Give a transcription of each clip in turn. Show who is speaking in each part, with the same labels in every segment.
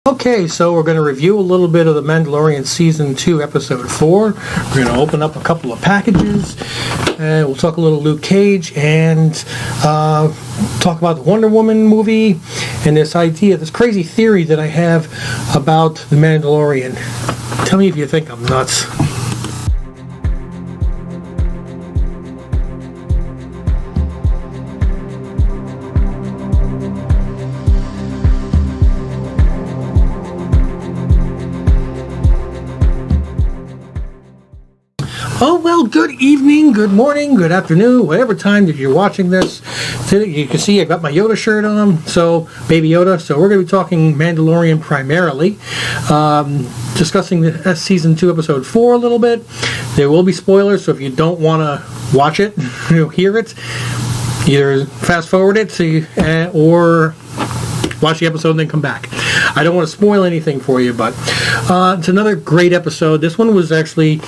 Speaker 1: Okay, so we're going to review a little bit of the Mandalorian Season 2, Episode 4. We're going to open up a couple of packages, and we'll talk a little Luke Cage, and talk about the Wonder Woman movie, and this crazy theory that I have about the Mandalorian. Tell me if you think I'm nuts. Oh, well, good evening, good morning, good afternoon, whatever time that you're watching this. You can see I got my Yoda shirt on, so Baby Yoda. So we're going to be talking Mandalorian primarily, discussing the Season 2, Episode 4 a little bit. There will be spoilers, so if you don't want to watch it, hear it, either fast forward it or watch the episode and then come back. I don't want to spoil anything for you, but it's another great episode. This one was actually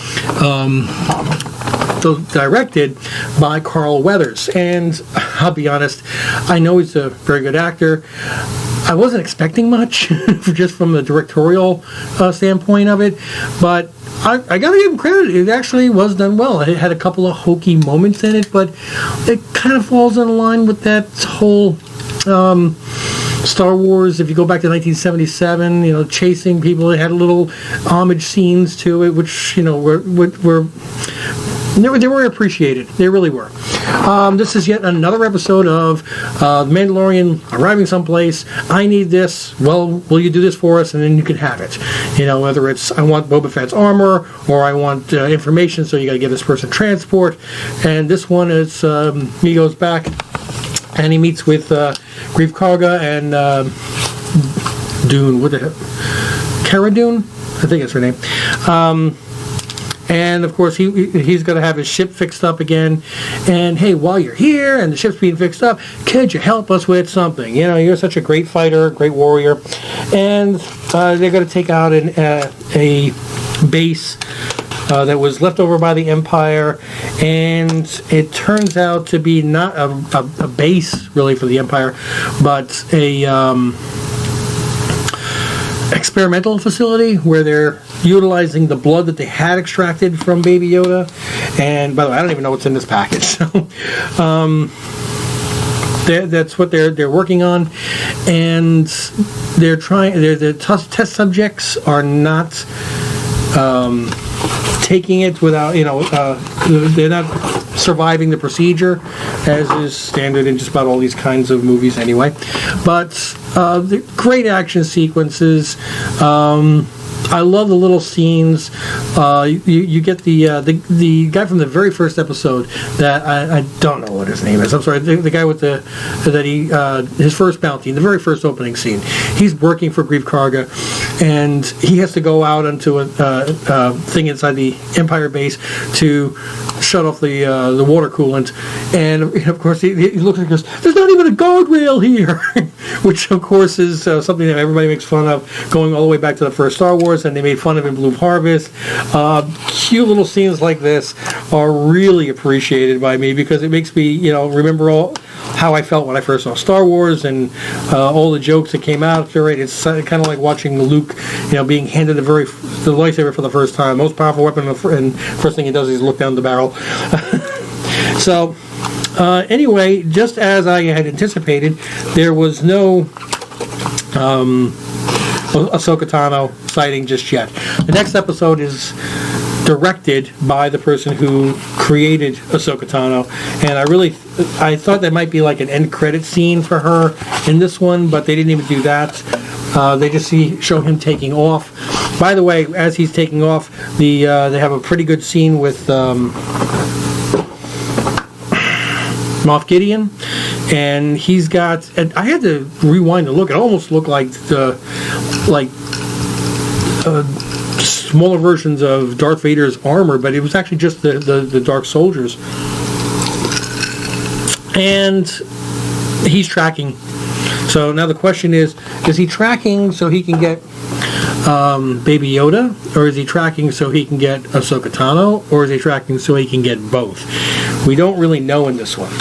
Speaker 1: directed by Carl Weathers, and I'll be honest, I know he's a very good actor. I wasn't expecting much just from the directorial standpoint of it, but I got to give him credit. It actually was done well. It had a couple of hokey moments in it, but it kind of falls in line with that whole Star Wars. If you go back to 1977, chasing people, it had little homage scenes to it, which they were appreciated. They really were. This is yet another episode of The Mandalorian arriving someplace. I need this. Well, will you do this for us? And then you can have it. Whether it's I want Boba Fett's armor, or I want information, so you got to give this person transport. And this one is he goes back and he meets with Greef Karga and Dune. What the hell? Cara Dune? I think that's her name. And of course, he's going to have his ship fixed up again. And hey, while you're here and the ship's being fixed up, could you help us with something? You're such a great fighter, great warrior. And they're going to take out a base that was left over by the Empire, and it turns out to be not a base really for the Empire, but a experimental facility where they're utilizing the blood that they had extracted from Baby Yoda. And by the way, I don't even know what's in this package. So that's what they're working on, and they're trying. The test subjects are not taking it without, they're not surviving the procedure, as is standard in just about all these kinds of movies anyway. But the great action sequences. I love the little scenes. You get the guy from the very first episode that I don't know what his name is. I'm sorry. The guy with his first bounty in the very first opening scene. He's working for Greef Karga, and he has to go out onto a thing inside the Empire base to shut off the water coolant. And of course he looks and goes, "There's not even a guardrail here," which of course is something that everybody makes fun of, going all the way back to the first Star Wars. And they made fun of in Blue Harvest. Cute little scenes like this are really appreciated by me, because it makes me, remember how I felt when I first saw Star Wars, and all the jokes that came out after it. It's kind of like watching Luke, being handed the lightsaber for the first time, most powerful weapon, and first thing he does is look down the barrel. So, anyway, just as I had anticipated, there was no Ahsoka Tano sighting just yet. The next episode is directed by the person who created Ahsoka Tano, and I thought there might be like an end credit scene for her in this one, but they didn't even do that. They just show him taking off. By the way, as he's taking off, they have a pretty good scene with Moff Gideon, and he's got. And I had to rewind and look. It almost looked like smaller versions of Darth Vader's armor, but it was actually just the Dark Soldiers. And he's tracking. So now the question is he tracking so he can get Baby Yoda, or is he tracking so he can get Ahsoka Tano, or is he tracking so he can get both? We don't really know in this one.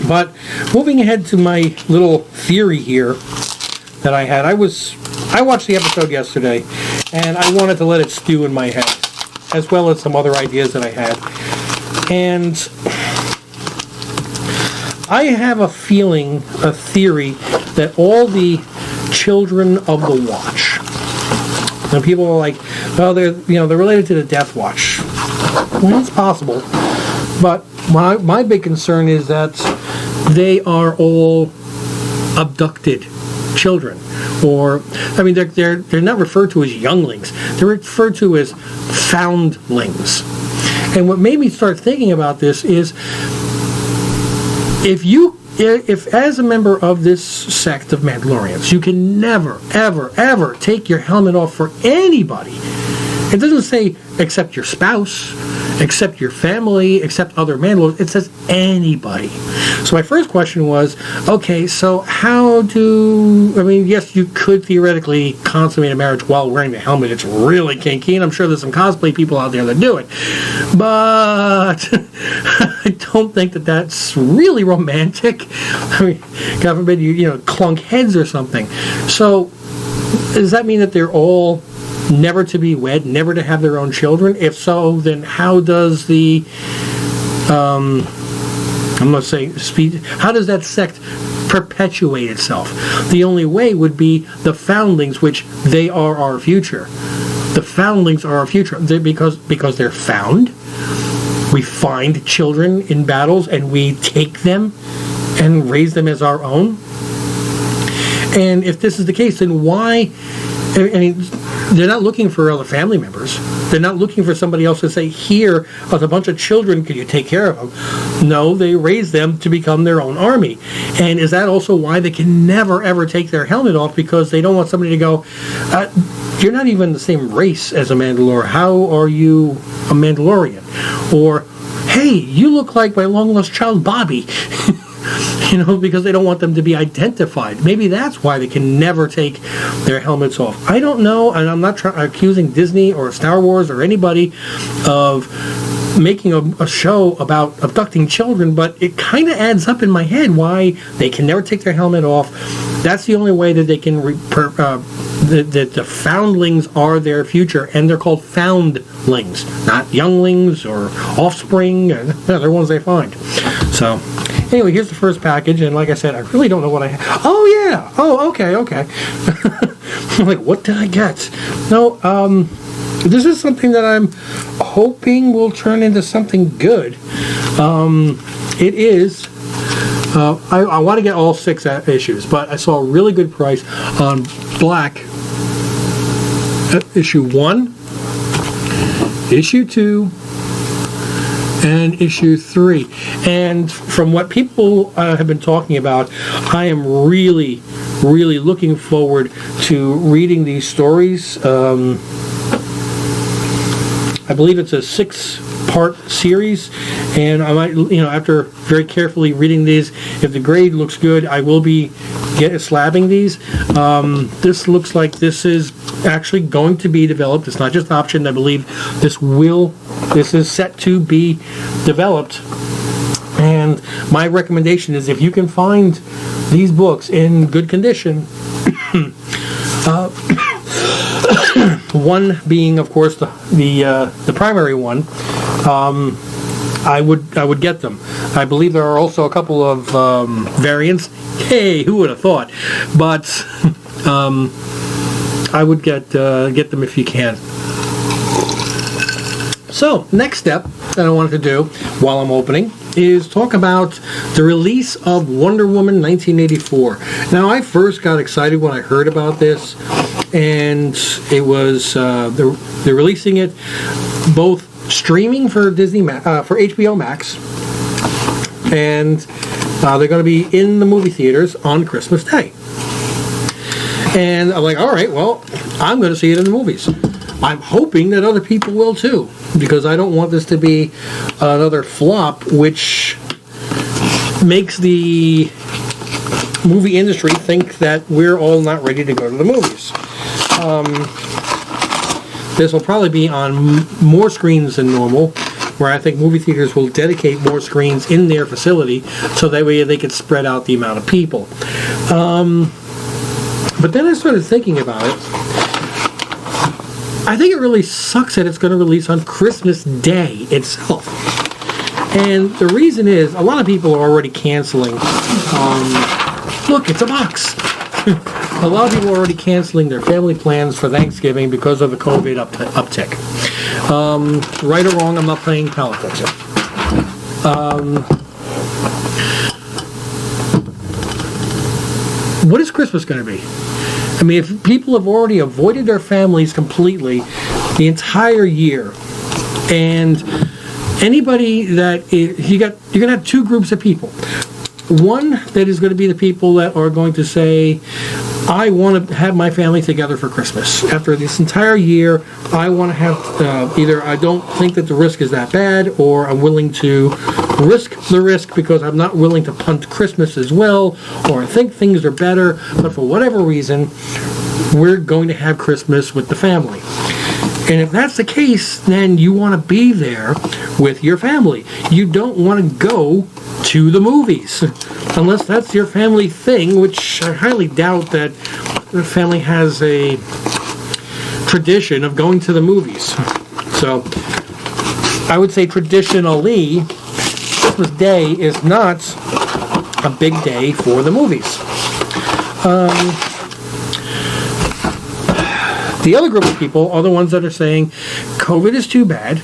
Speaker 1: But moving ahead to my little theory here that I had, I was I watched the episode yesterday, and I wanted to let it stew in my head, as well as some other ideas that I had. And I have a feeling, a theory, that all the children of the Watch, and people are like, well, they're related to the Death Watch. Well, it's possible, but my big concern is that they are all abducted children, or they're not referred to as younglings. They're referred to as foundlings. And what made me start thinking about this is, if as a member of this sect of Mandalorians, you can never, ever, ever take your helmet off for anybody. It doesn't say except your spouse, except your family, except other Mandalorians. It says anybody. So my first question was, okay, so yes, you could theoretically consummate a marriage while wearing the helmet. It's really kinky, and I'm sure there's some cosplay people out there that do it. But I don't think that that's really romantic. God forbid you clunk heads or something. So does that mean that they're all never to be wed, never to have their own children? If so, then how does the how does that sect perpetuate itself? The only way would be the foundlings, which they are our future. The foundlings are our future because they're found. We find children in battles and we take them and raise them as our own. And if this is the case, then why? They're not looking for other family members. They're not looking for somebody else to say, here are a bunch of children, can you take care of them? No, they raise them to become their own army. And is that also why they can never, ever take their helmet off? Because they don't want somebody to go, you're not even the same race as a Mandalorian. How are you a Mandalorian? Or, hey, you look like my long-lost child Bobby. Because they don't want them to be identified. Maybe that's why they can never take their helmets off. I don't know, and I'm not accusing Disney or Star Wars or anybody of making a show about abducting children, but it kind of adds up in my head why they can never take their helmet off. That's the only way that they can that the foundlings are their future, and they're called foundlings, not younglings or offspring. They're ones they find. So anyway, here's the first package, and like I said, I really don't know what I have. Oh, yeah. Oh, okay. I'm like, what did I get? No, this is something that I'm hoping will turn into something good. It is, I want to get all 6 issues, but I saw a really good price on Black, issue 1, issue 2, and issue 3. And from what people have been talking about, I am really, really looking forward to reading these stories. I believe it's a 6-part series, and I might, after very carefully reading these, if the grade looks good, I will be slabbing these. This looks like this is actually going to be developed. It's not just optioned. I believe this is set to be developed. And my recommendation is, if you can find these books in good condition, one being, of course, the primary one, I would get them. I believe there are also a couple of variants. Hey, who would have thought? But I would get them if you can. So, next step that I wanted to do while I'm opening is talk about the release of Wonder Woman 1984. Now, I first got excited when I heard about this, and it was they're releasing it both streaming for for HBO Max, and they're going to be in the movie theaters on Christmas Day. And I'm like, all right, well, I'm going to see it in the movies. I'm hoping that other people will too, because I don't want this to be another flop, which makes the movie industry think that we're all not ready to go to the movies. This will probably be on more screens than normal, where I think movie theaters will dedicate more screens in their facility, so that way they can spread out the amount of people. But then I started thinking about it. I think it really sucks that it's going to release on Christmas Day itself. And the reason is, a lot of people are already canceling. Look, it's a box. A lot of people are already canceling their family plans for Thanksgiving because of the COVID uptick. Right or wrong, I'm not playing politics here. What is Christmas going to be? I mean, if people have already avoided their families completely the entire year, and anybody that you're going to have two groups of people. One that is going to be the people that are going to say, I want to have my family together for Christmas. After this entire year, I want to have either I don't think that the risk is that bad, or I'm willing to risk the risk because I'm not willing to punt Christmas as well, or I think things are better, but for whatever reason, we're going to have Christmas with the family. And if that's the case, then you want to be there with your family. You don't want to go to the movies, unless that's your family thing, which I highly doubt that the family has a tradition of going to the movies. So I would say traditionally, Christmas Day is not a big day for the movies. The other group of people are the ones that are saying, COVID is too bad.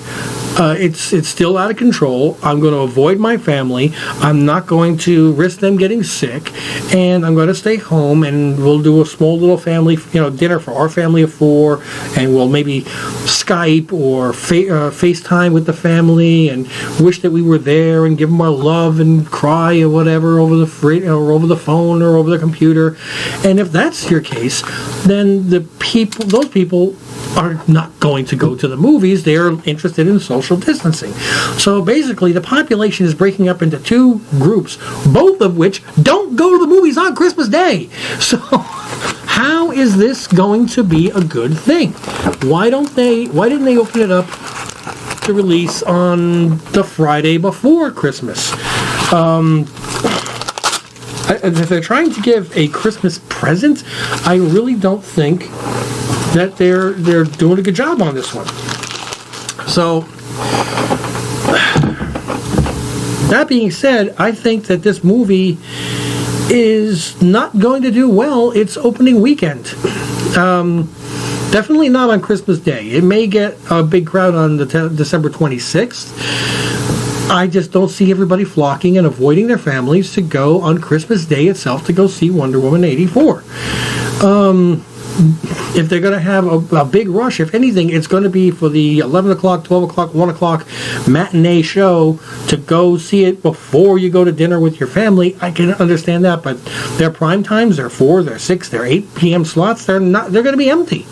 Speaker 1: It's still out of control. I'm going to avoid my family. I'm not going to risk them getting sick, and I'm going to stay home, and we'll do a small little family, dinner for our family of 4, and we'll maybe Skype or FaceTime with the family, and wish that we were there, and give them our love, and cry or whatever over the over the phone or over the computer. And if that's your case, then those people are not going to go to the movies. They are interested in social distancing. So basically, the population is breaking up into two groups, both of which don't go to the movies on Christmas Day. So how is this going to be a good thing? Why didn't they open it up to release on the Friday before Christmas? If they're trying to give a Christmas present, I really don't think that they're doing a good job on this one. So, that being said, I think that this movie is not going to do well its opening weekend. Definitely not on Christmas Day. It may get a big crowd on December 26th. I just don't see everybody flocking and avoiding their families to go on Christmas Day itself to go see Wonder Woman 84. If they're going to have a big rush, if anything, it's going to be for the 11 o'clock, 12 o'clock, 1 o'clock matinee show to go see it before you go to dinner with your family. I can understand that, but their prime times, their 4, their 6, their 8 p.m. slots, they're going to be empty.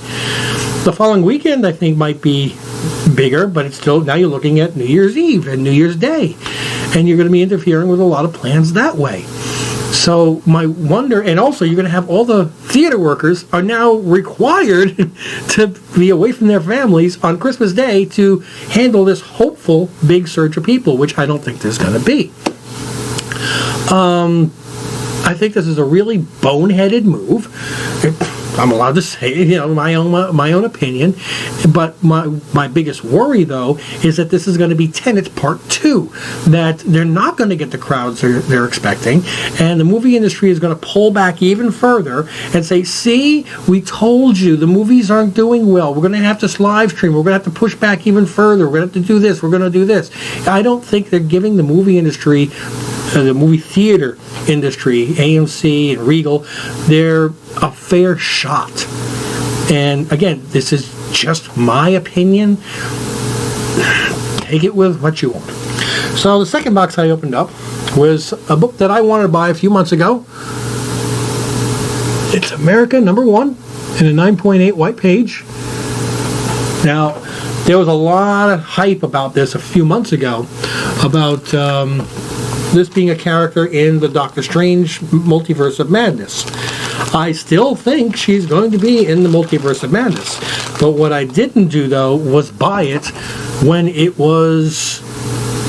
Speaker 1: The following weekend, I think, might be bigger, but it's still, now you're looking at New Year's Eve and New Year's Day, and you're going to be interfering with a lot of plans that way. So my wonder, and also you're going to have all the theater workers are now required to be away from their families on Christmas Day to handle this hopeful big surge of people, which I don't think there's going to be. I think this is a really boneheaded move. I'm allowed to say, my own opinion, but my biggest worry, though, is that this is going to be Tenet Part 2, that they're not going to get the crowds they're expecting, and the movie industry is going to pull back even further and say, see, we told you, the movies aren't doing well, we're going to have to live stream, we're going to have to push back even further, we're going to have to do this, we're going to do this. I don't think they're giving the movie industry, the movie theater industry, AMC and Regal, they're a fair shot. And again, this is just my opinion. Take it with what you want. So the second box I opened up was a book that I wanted to buy a few months ago. It's America #1 in a 9.8 white page. Now, there was a lot of hype about this a few months ago, about this being a character in the Doctor Strange Multiverse of Madness. I still think she's going to be in the Multiverse of Madness. But what I didn't do, though, was buy it when it was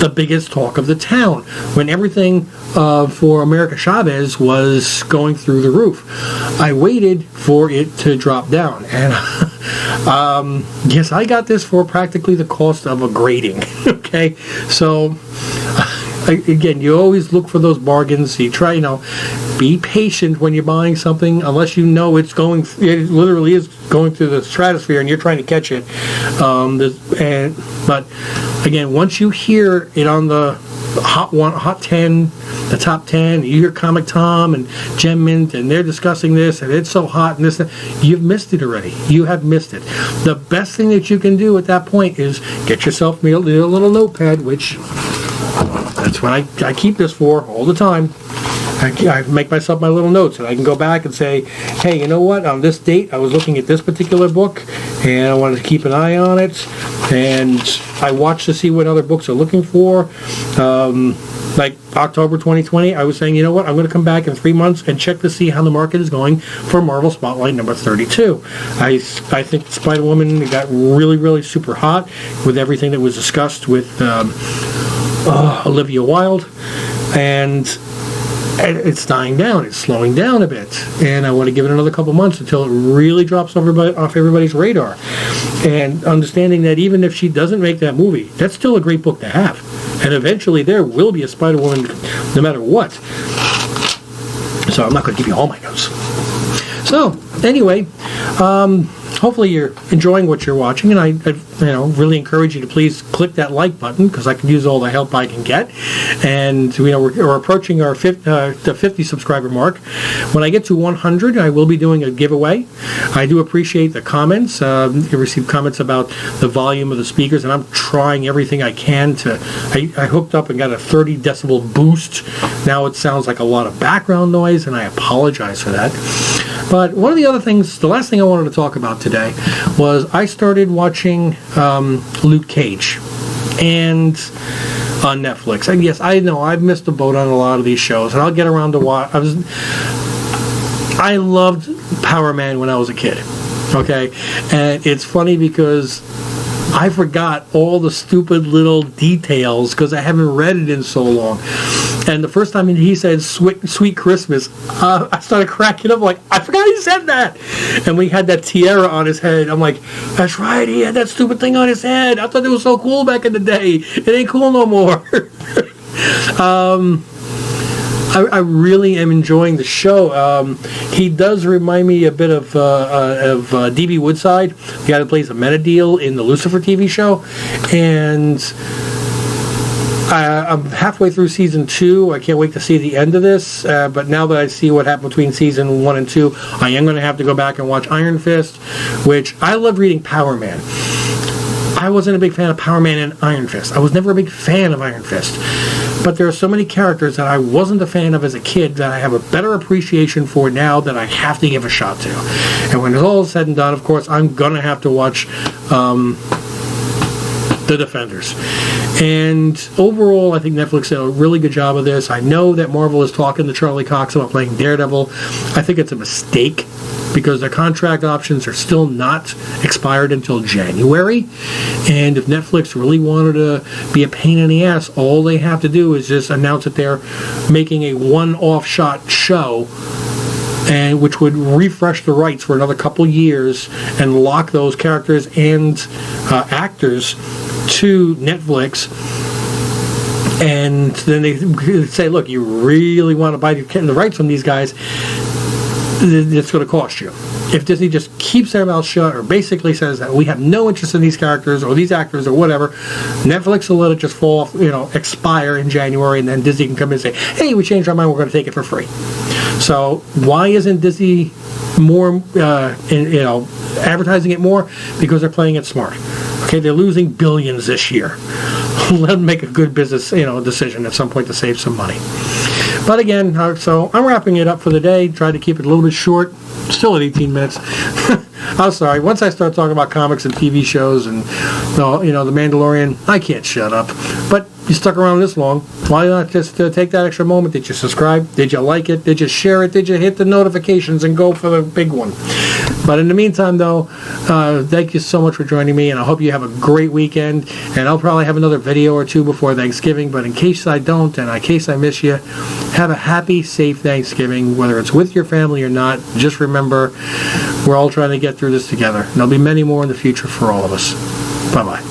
Speaker 1: the biggest talk of the town when everything for America Chavez was going through the roof. I waited for it to drop down, and yes, I got this for practically the cost of a grading. Okay, so again, you always look for those bargains. You try, be patient when you're buying something, unless you know it literally is going through the stratosphere and you're trying to catch it. But again, once you hear it on the Hot 10, the top 10, you hear Comic Tom and Gem Mint, and they're discussing this, and it's so hot, and this, you've missed it already. You have missed it. The best thing that you can do at that point is get yourself a little notepad, which that's what I keep this for all the time. I make myself my little notes, and I can go back and say, hey, you know what, on this date I was looking at this particular book and I wanted to keep an eye on it, and I watched to see what other books are looking for. Like October 2020, I was saying, you know what, I'm going to come back in 3 months and check to see how the market is going for Marvel Spotlight number 32. I think Spider-Woman got really, really super hot with everything that was discussed with Olivia Wilde, and it's dying down. It's slowing down a bit, and I want to give it another couple months until it really drops off everybody's radar. And understanding that even if she doesn't make that movie, that's still a great book to have. And eventually there will be a Spider-Woman no matter what. So I'm not going to give you all my notes. So anyway, hopefully you're enjoying what you're watching, and I really encourage you to please click that like button, because I can use all the help I can get. And we're approaching our the 50 subscriber mark. When I get to 100, I will be doing a giveaway. I do appreciate the comments. You received comments about the volume of the speakers, and I'm trying everything I can to. I hooked up and got a 30 decibel boost. Now it sounds like a lot of background noise, and I apologize for that. But one of the other things, the last thing I wanted to talk about today was I started watching Luke Cage and on Netflix. And yes, I know I've missed the boat on a lot of these shows, and I'll get around to watch. I loved Power Man when I was a kid. Okay, and it's funny because I forgot all the stupid little details because I haven't read it in so long. And the first time he said "Sweet Christmas," I started cracking up like, I forgot he said that. And we had that tiara on his head. I'm like, that's right, he had that stupid thing on his head. I thought it was so cool back in the day. It ain't cool no more. I really am enjoying the show. He does remind me a bit of D.B. Woodside, the guy that plays the Meta-Deal in the Lucifer TV show. And I'm halfway through season 2. I can't wait to see the end of this. But now that I see what happened between season 1 and 2, I am going to have to go back and watch Iron Fist, which I love reading Power Man. I wasn't a big fan of Power Man and Iron Fist. I was never a big fan of Iron Fist. But there are so many characters that I wasn't a fan of as a kid that I have a better appreciation for now that I have to give a shot to. And when it's all said and done, of course, I'm going to have to watch The Defenders. And overall, I think Netflix did a really good job of this. I know that Marvel is talking to Charlie Cox about playing Daredevil. I think it's a mistake because their contract options are still not expired until January. And if Netflix really wanted to be a pain in the ass, all they have to do is just announce that they're making a one-off shot show, and which would refresh the rights for another couple years and lock those characters and actors to Netflix. And then they say, look, you really want to buy the rights from these guys, it's going to cost you. If Disney just keeps their mouth shut or basically says that we have no interest in these characters or these actors or whatever, Netflix will let it just fall off, expire in January, and then Disney can come in and say, hey, we changed our mind, we're going to take it for free. So why isn't Disney more, advertising it more? Because they're playing it smart. Okay, they're losing billions this year. Let them make a good business, decision at some point to save some money. But again, so I'm wrapping it up for the day. Tried to keep it a little bit short. Still at 18 minutes. I'm sorry. Once I start talking about comics and TV shows and, The Mandalorian, I can't shut up. But you stuck around this long. Why not just take that extra moment? Did you subscribe? Did you like it? Did you share it? Did you hit the notifications and go for the big one? But in the meantime, though, thank you so much for joining me, and I hope you have a great weekend. And I'll probably have another video or two before Thanksgiving, but in case I don't, and in case I miss you, have a happy, safe Thanksgiving, whether it's with your family or not. Just remember, we're all trying to get through this together. And there'll be many more in the future for all of us. Bye-bye.